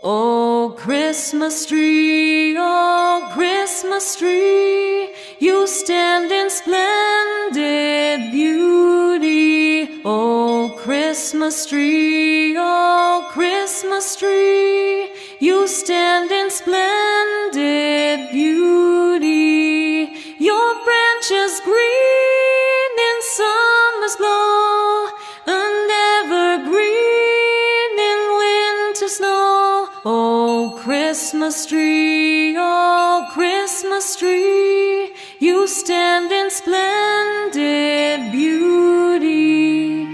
Oh, Christmas tree, oh, Christmas tree, you stand in splendid beauty. Oh, Christmas tree, oh, Christmas tree, you stand in splendid beauty. Your branches green in summer's glow, and evergreen in winter snow. Oh, Christmas tree, oh, Christmas tree, you stand in splendid beauty.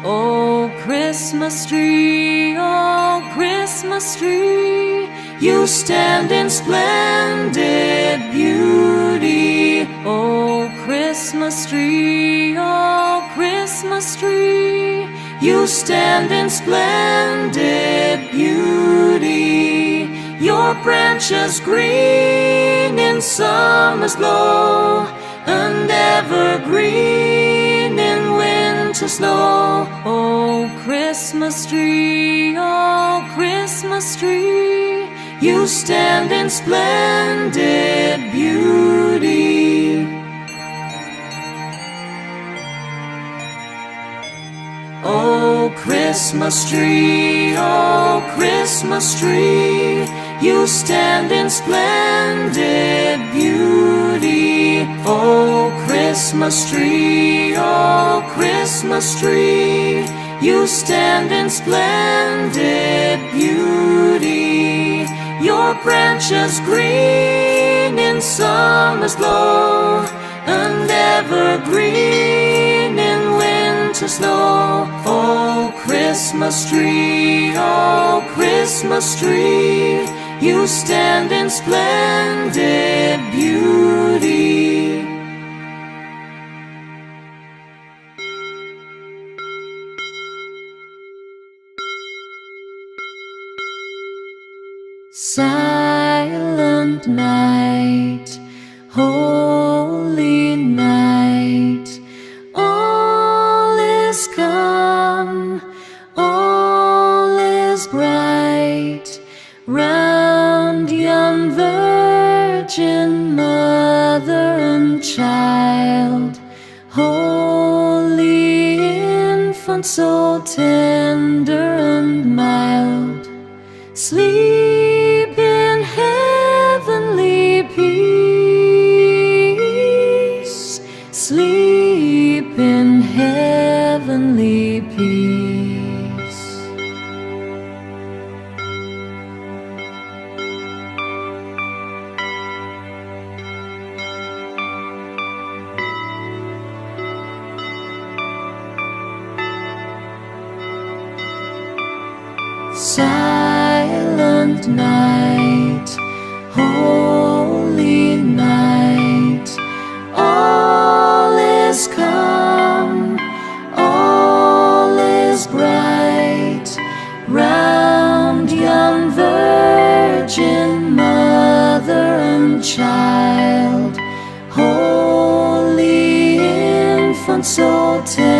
Oh, Christmas tree, oh, Christmas tree, you stand in splendid beauty. Oh, Christmas tree, oh, Christmas tree, you stand in splendid beauty. Your branches green in summer's glow, and evergreen in winter snow. Oh, Christmas tree, oh, Christmas tree, you stand in splendid beauty. Oh, Christmas tree, oh, Christmas tree, you stand in splendid beauty. Oh, Christmas tree, oh, Christmas tree, you stand in splendid beauty. Your branches green in summer's glow, and evergreen in winter snow. Oh, Christmas tree, oh, Christmas tree, you stand in splendid beauty. Silent night, holy night, all is calm, all is bright, round young virgin mother and child, holy infant so tender and mild, sleep in heavenly peace, sleep in heavenly peace. Silent night, holy night, all is calm, all is bright, round young virgin mother and child, holy infant so tender